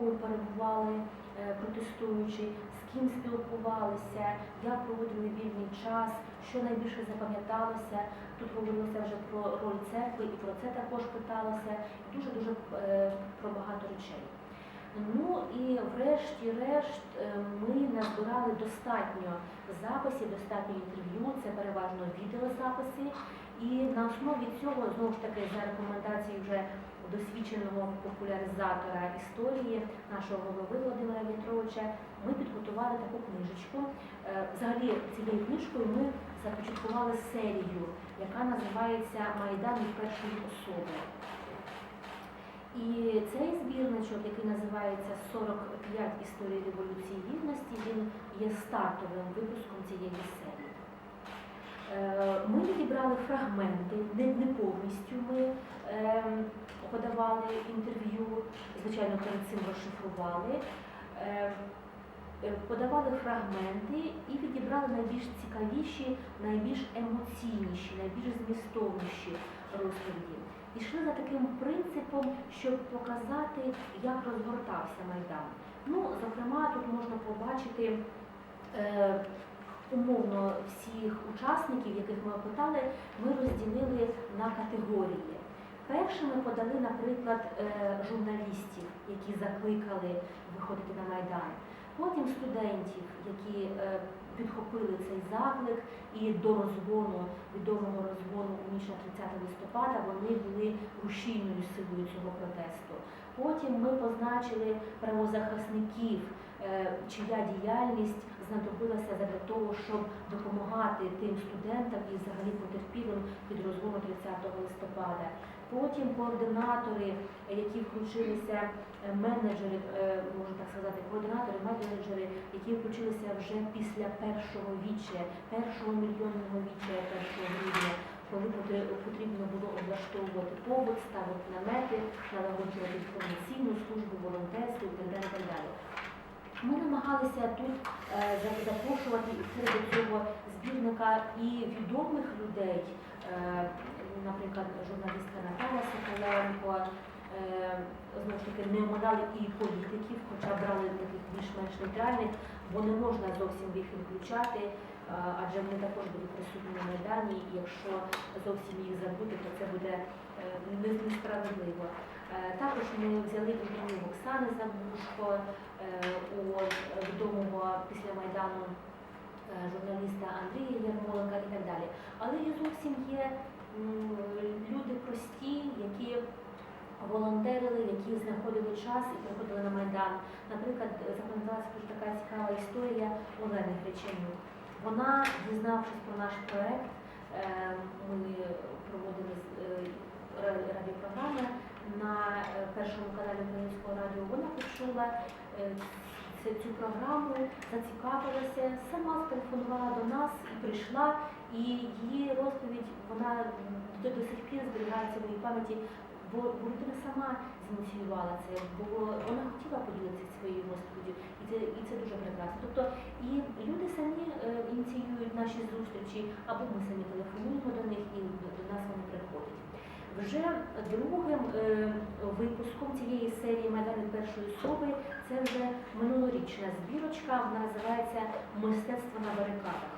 якому перебували протестуючі, з ким спілкувалися, як проводили вільний час, що найбільше запам'яталося. Тут говорилося вже про роль церкви, і про це також питалося, і дуже-дуже про багато речей. Ну і врешті-решт ми назбирали достатньо записів, достатньо інтерв'ю, це переважно відеозаписи. І на основі цього, знову ж таки, за рекомендацією вже досвідченого популяризатора історії, нашого голови Володимира В'ятровича, ми підготували таку книжечку. Взагалі, цією книжкою ми започаткували серію, яка називається «Майдан від першої особи». І цей збірничок, який називається «45 історій Революції Гідності», він є стартовим випуском цієї серії. Ми відібрали фрагменти, не повністю ми подавали інтерв'ю, звичайно, перед цим розшифрували, подавали фрагменти і відібрали найбільш цікавіші, найбільш емоційніші, найбільш змістовніші розповіді. Ішли за таким принципом, щоб показати, як розгортався Майдан. Ну, зокрема, тут можна побачити умовно всіх учасників, яких ми опитали, ми розділили на категорії. Першими подали, наприклад, журналістів, які закликали виходити на Майдан. Потім студентів, які підхопили цей заклик, і до розгону, відомого розгону у ніч на 30 листопада, вони були рушійною силою цього протесту. Потім ми позначили правозахисників, чия діяльність знадобилася для того, щоб допомагати тим студентам і взагалі потерпілим від розгону 30 листопада. Потім координатори, які включилися, менеджери, можна так сказати, координатори, менеджери, які включилися вже після першого віче, першого мільйонного віче 1 грудня, коли потрібно було облаштовувати побут, ставити намети, налагоджувати інформаційну службу, волонтерство і так далі, так далі. Ми намагалися тут запрошувати серед цього збірника і відомих людей, наприклад, журналістка Наталя Соколенко, знову ж таки, не оминали і політиків, хоча брали таких більш-менш нейтральних, бо не можна зовсім їх відключати, адже вони також будуть присутні на Майдані, і якщо зовсім їх забути, то це буде несправедливо. Також ми взяли інтерв'ю Оксани Забушко, у відомого після Майдану журналіста Андрія Ярмоленка і так далі. Але і зовсім є люди прості, які волонтерили, які знаходили час і приходили на Майдан. Наприклад, запам'яталася дуже така цікава історія Олени Греченюк. Вона, дізнавшись про наш проєкт, ми проводили радіопрограми на першому каналі Українського радіо, вона почула цю програму, зацікавилася, сама зателефонувала до нас і прийшла, і її розповідь, вона до сих пір зберігається в моїй пам'яті, бо людина сама зініціювала це, бо вона хотіла поділитися своєю розповіддю, і це дуже прекрасно. Тобто і люди самі ініціюють наші зустрічі, або ми самі телефонуємо до них, і до нас вони приходять. Вже другим випуском цієї серії «Майдан від першої особи» це вже минулорічна збірочка, вона називається «Мистецтво на барикадах».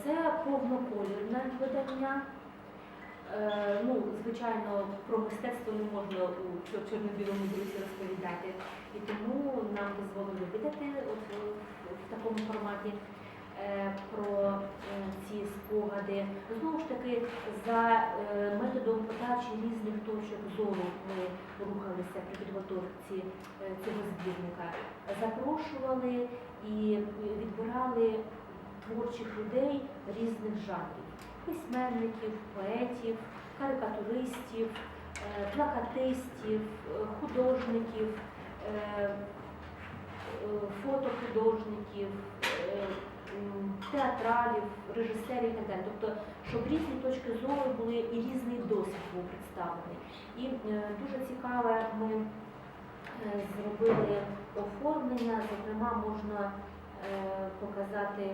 Це повноколірне видання. Ну, звичайно, про мистецтво не можна у чорно-білому друзі розповідати, і тому нам дозволили видати в такому форматі про ці спогади. Знову ж таки, за методом подачі різних точок зору ми рухалися при підготовці цього збірника. Запрошували і відбирали творчих людей різних жанрів. Письменників, поетів, карикатуристів, плакатистів, художників, фотохудожників, театралів, режисерів і так далі. Тобто, щоб різні точки зору були і різний досвід був представлений. І дуже цікаве ми зробили оформлення, зокрема можна показати,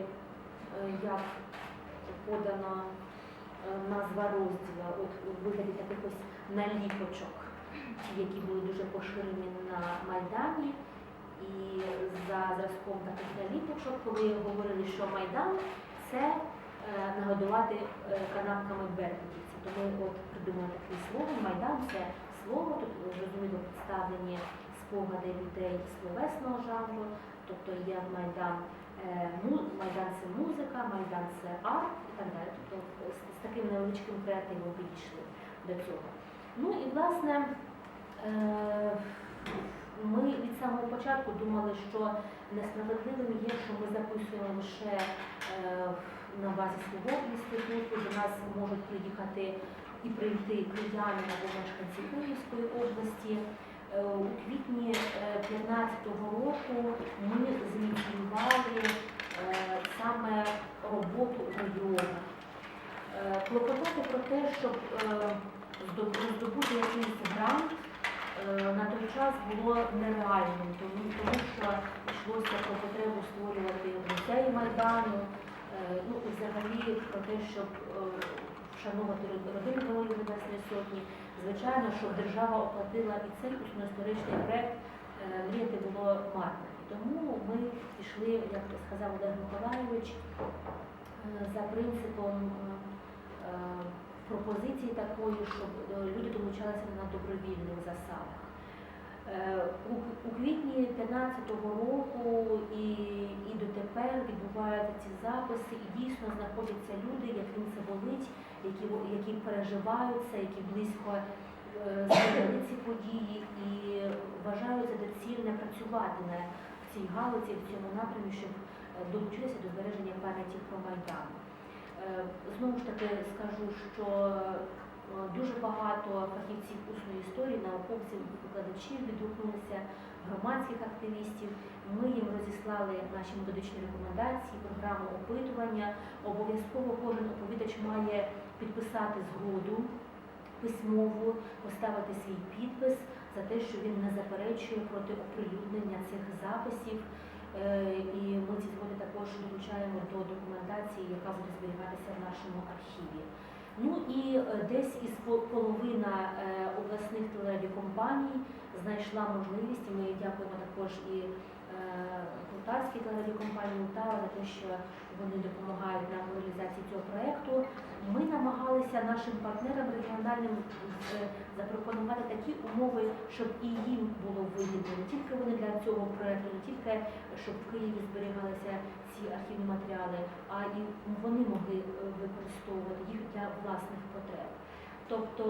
як подано назва розділу, от у вигляді таких ось наліпочок. які були дуже поширені на Майдані. І за зразком таких наліпочок, коли говорили, що Майдан – це нагодувати канапками беркутівців. То ми от придумали такий слоган. Майдан – це слово, тут зрозуміло представлені спогади людей словесного жанру, тобто є Майдан, Майдан – це музика, Майдан – це арт і так далі. Тобто з таким невеличким креативом підійшли до цього. Ну і, власне, ми від самого початку думали, що несправедливим є, що ми записуємо лише на базі свого інституту, до нас можуть приїхати і прийти кияни або мешканці Київської області. У квітні 2015 року ми зініціювали саме роботу у регіонах. Клопотати про те, щоб здобути якийсь грант, на той час було нереальним, тому що йшлося про потребу створювати музей Майдану, ну і взагалі про те, щоб вшановувати родину Героїв Небесної Сотні. Звичайно, щоб держава оплатила і цей історичний проєкт, мріяти було марно. Тому ми пішли, як сказав Олег Миколайович, за принципом пропозиції такої, щоб люди долучалися на добровільних засадах. У квітні 2015 року і дотепер відбуваються ці записи, і дійсно знаходяться люди, яким це болить, які переживають це, які близько зробили ці події і вважають за доцільне працювати в цій галузі, в цьому напрямі, щоб долучитися до збереження пам'яті про Майдан. Знову ж таки скажу, що дуже багато фахівців усної історії, науковців, викладачів відгукнулися, громадських активістів. Ми їм розіслали наші методичні рекомендації, програму опитування. Обов'язково кожен оповідач має підписати згоду письмову, поставити свій підпис за те, що він не заперечує проти оприлюднення цих записів. І ми ці згоди також долучаємо до документації, яка буде зберігатися в нашому архіві. Ну і десь із половина обласних телерадіокомпаній знайшла можливість, і ми дякуємо також і Полтавській телерадіокомпанії «Утава» за те, що вони допомагають нам в реалізації цього проєкту. Ми намагалися нашим партнерам регіональним запропонувати такі умови, щоб і їм було вигідно, не тільки вони для цього проєкту, не тільки щоб в Києві зберігалися ці архівні матеріали, а і вони могли використовувати їх для власних потреб. Тобто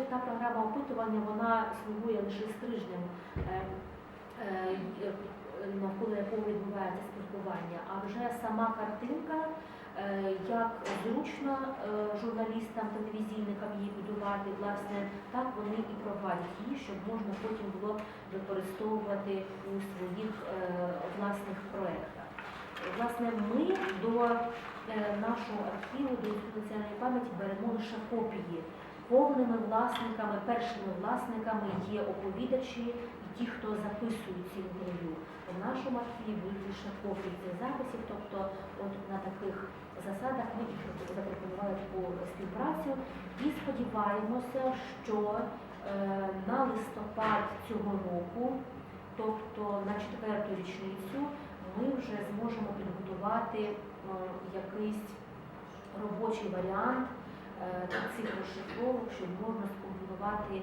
та програма опитування, вона слугує лише стрижнем, навколо якого відбувається спілкування, а вже сама картинка, як зручно журналістам, телевізійникам її будувати, власне, так вони і провадять її, щоб можна потім було використовувати у своїх власних проєктах. Власне, ми до нашого архіву, до Інституту національної пам'яті беремо лише копії. Повними власниками, першими власниками є оповідачі і ті, хто записують ці інтерв'ю. В нашому архіві будуть лише копії цих записів, тобто от на таких засадах ми їх запропонували таку співпрацю і сподіваємося, що на листопад цього року, тобто на 4-ту річницю, ми вже зможемо підготувати якийсь робочий варіант цих розшифровок, щоб можна скомпонувати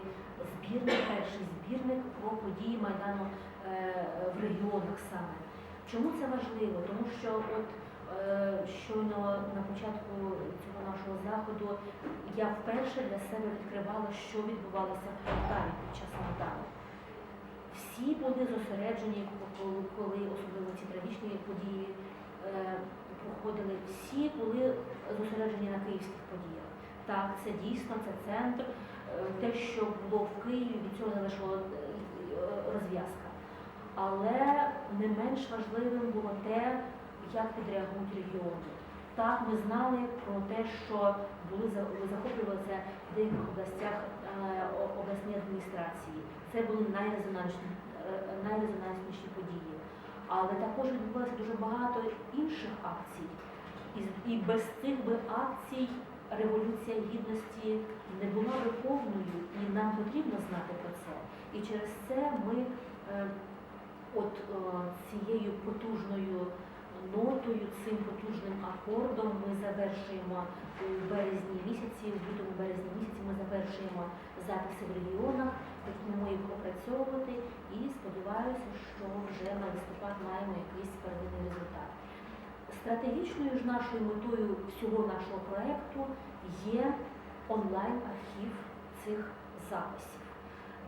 збірник, перший збірник про події Майдану в регіонах саме. Чому це важливо? Тому що от щойно на початку цього нашого заходу я вперше для себе відкривала, що відбувалося в Полтаві під час Майдану. Всі були зосереджені, коли особливо ці трагічні події проходили, всі були зосереджені на київських подіях. Так, це дійсно, це центр, те, що було в Києві, від цього залишила розв'язка. Але не менш важливим було те, як відреагують регіони. Так, ми знали про те, що захоплювалися в деяких областях обласні адміністрації. Це були найрезонансніші події. Але також відбувалося дуже багато інших акцій. І без цих би акцій Революція Гідності не була би повною, і нам потрібно знати про це. І через це ми цією потужною нотою, цим потужним акордом ми завершуємо у березні місяці, в лютому-березні місяці ми завершуємо записи в регіонах, почнемо їх опрацьовувати і сподіваюся, що вже на листопад маємо якийсь первинний результат. Стратегічною ж нашою метою всього нашого проєкту є онлайн-архів цих записів.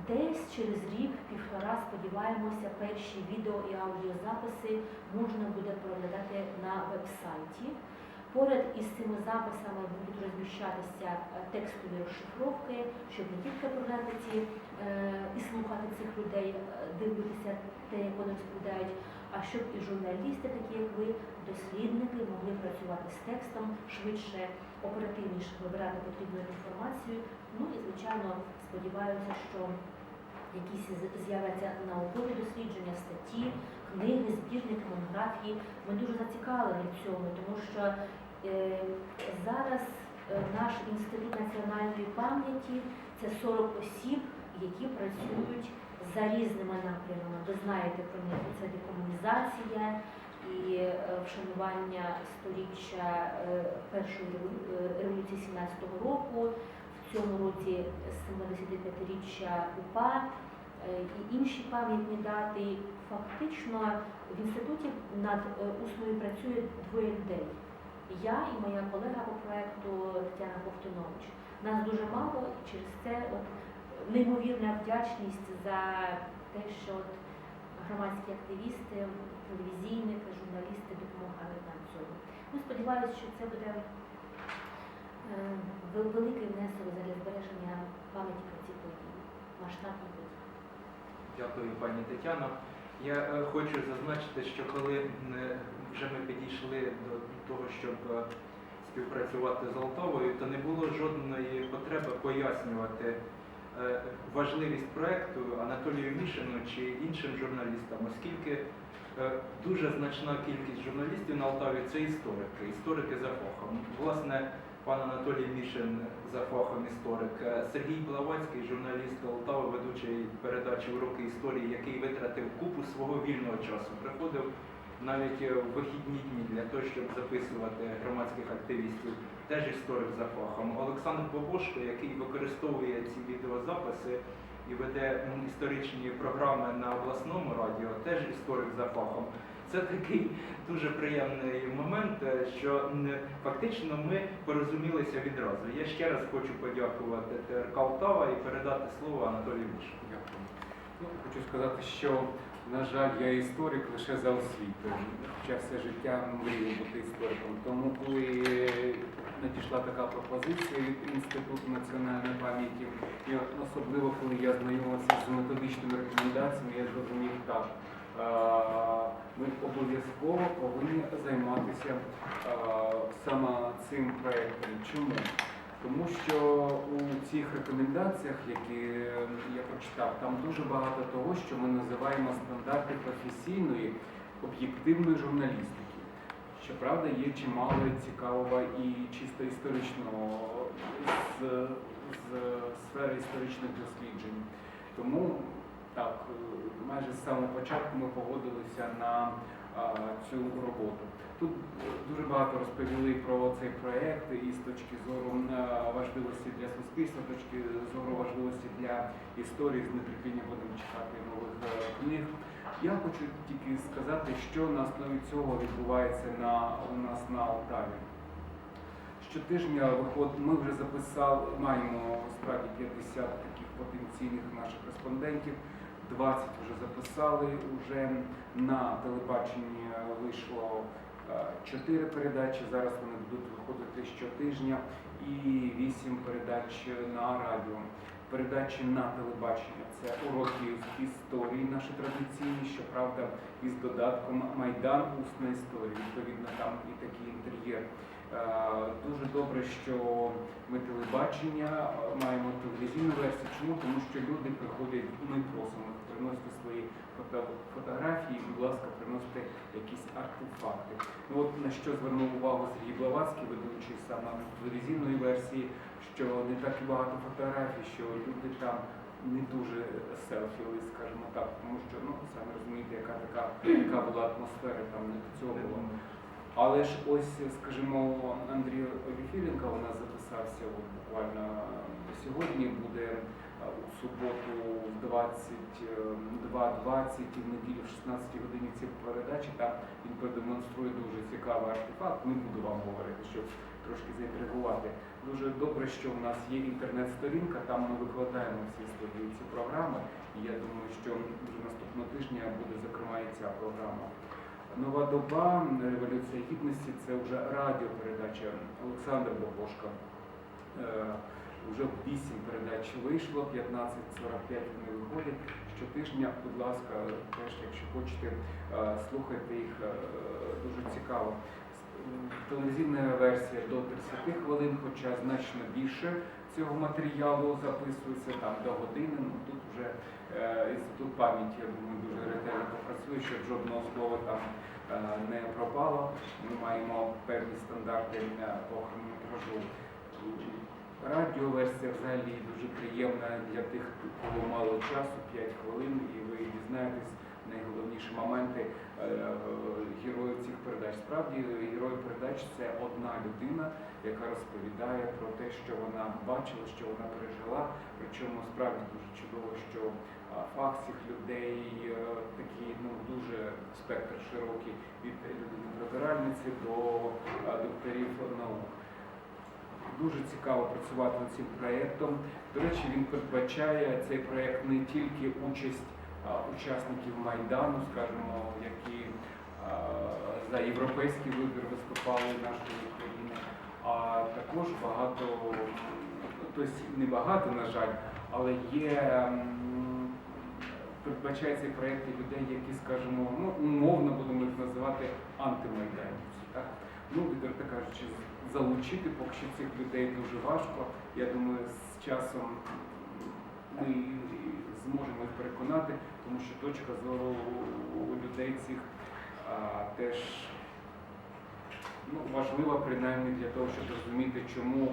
Десь через рік-півтора, сподіваємося, перші відео і аудіозаписи можна буде переглядати на веб-сайті. Поряд із цими записами будуть розміщатися текстові розшифровки, щоб не тільки переглядати і слухати цих людей, дивитися те, як вони розповідають, а щоб і журналісти, такі як ви, дослідники, могли працювати з текстом швидше, оперативніше вибирати потрібну інформацію. Ну і, звичайно, сподіваюся, що якісь з'являться наукові дослідження, статті, книги, збірники, монографії. Ми дуже зацікавлені в цьому, тому що зараз наш Інститут національної пам'яті – це 40 осіб, які працюють за різними напрямами. Ви знаєте про них, це декомунізація і вшанування сторіччя першої революції 17-го року, в цьому році 75-річчя УПА і інші пам'ятні дати. Фактично в інституті над усною працює двоє людей. Я і моя колега по проєкту Тетяна Ковтунович. Нас дуже мало, і через це неймовірна вдячність за те, що громадські активісти, телевізійники, журналісти допомагають нам в цьому. Ну, сподіваюся, що це буде великий внесок для збереження пам'яті про ці події, масштабні події. Дякую, пані Тетяно. Я хочу зазначити, що коли вже ми підійшли до того, щоб співпрацювати з Алтавою, то не було жодної потреби пояснювати важливість проєкту Анатолію Мішину чи іншим журналістам, оскільки дуже значна кількість журналістів на Алтаві – це історики за фахом. Власне, пан Анатолій Мішин за фахом історик, Сергій Блаватський, журналіст Алтави, ведучий передачі «Уроки історії», який витратив купу свого вільного часу, приходив навіть в вихідні дні для того, щоб записувати громадських активістів, теж історик за фахом. Олександр Бобошко, який використовує ці відеозаписи і веде історичні програми на обласному радіо, теж історик за фахом. Це такий дуже приємний момент, що фактично ми порозумілися відразу. Я ще раз хочу подякувати ТРК Алтава і передати слово Анатолію Мішину. Дякую. Хочу сказати, що, на жаль, я історик лише за освітою, хоча все життя мрію бути істориком. Тому, коли надійшла така пропозиція від Інституту національної пам'яті, і особливо, коли я знайомився з методичними рекомендаціями, я зрозумів так. Ми обов'язково повинні займатися саме цим проєктом. Чому? Тому що у цих рекомендаціях, які я прочитав, там дуже багато того, що ми називаємо стандарти професійної, об'єктивної журналістики. Щоправда, є чимало цікавого і чисто історичного з сфери історичних досліджень. Тому так, майже з самого початку ми погодилися на цю роботу. Тут дуже багато розповіли про цей проєкт і з точки зору важливості для суспільства, з точки зору важливості для історії, з нетерпінням будемо читати нових книг. Я хочу тільки сказати, що на основі цього відбувається у нас на Алтаві. Щотижня ми вже маємо справді 50 таких потенційних наших респондентів. 20 вже записали, вже на телебаченні вийшло 4 передачі, зараз вони будуть виходити щотижня, і 8 передач на радіо. Передачі на телебачення – це уроки історії наші традиційні, щоправда, із додатком «Майдан. Усна історія». Відповідно, там і такий інтер'єр. Дуже добре, що ми телебачення маємо телевізійну версію. Чому? Тому що люди приходять, ми просимо їх приносити свої фотографії, будь ласка, приносити якісь артефакти. Ну, от на що звернув увагу Сергій Блаватський, ведучий саме телевізійної версії, що не так і багато фотографій, що люди там не дуже селфіли, скажімо так, тому що, ну, самі розумієте, яка була атмосфера, там не до цього було. Але ж ось, скажімо, Андрій Оліфіренко у нас записався от буквально сьогодні, буде у суботу в 22:20 і в неділю в 16 годині ці передачі. Там він продемонструє дуже цікавий артефакт. Не буду вам говорити, щоб трошки заінтригувати. Дуже добре, що у нас є інтернет-сторінка, там ми викладаємо всі студії ці програми. І я думаю, що вже наступного тижня буде, зокрема, і ця програма. Нова доба, Революція Гідності – це вже радіопередача Олександра Бобошка. Вже 8 передач вийшло, 15:45 вони виходять. Щотижня, будь ласка, теж, якщо хочете, слухайте їх, дуже цікаво. Телевізійна версія до 30 хвилин, хоча значно більше цього матеріалу записується, там до години. Ну, тут вже інститут пам'яті, я думаю, дуже ретельно попрацює, щоб жодного слова там не пропало. Ми маємо певні стандарти по хронометражу. Радіоверсія взагалі дуже приємна для тих, кого мало часу, 5 хвилин, і ви дізнаєтесь найголовніші моменти героїв цих передач. Справді, герой передач – це одна людина, яка розповідає про те, що вона бачила, що вона пережила. Причому справді дуже чудово, що фах цих людей такий, ну, дуже спектр широкий, від людини-прибиральниці до докторів наук. Дуже цікаво працювати над цим проєктом. До речі, він передбачає цей проєкт не тільки участь учасників Майдану, скажімо, які за європейський вибір виступали нашої України, а також багато, тобто не багато, на жаль, але є, передбачає цей проєкт і людей, які, скажімо, ну, умовно будемо їх називати антимайданівці. Так? Ну, відверто кажучи, залучити поки що цих людей дуже важко. Я думаю, з часом ми зможемо їх переконати, тому що точка зору у людей цих теж, ну, важлива, принаймні для того, щоб розуміти, чому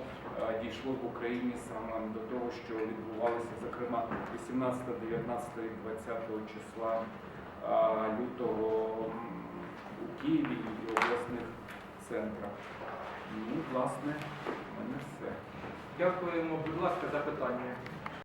дійшло в Україні саме до того, що відбувалося, зокрема, 18, 19 і 20 числа лютого у Києві і обласних центрах. Ну, власне, в мене все. Дякуємо. Будь ласка, запитання.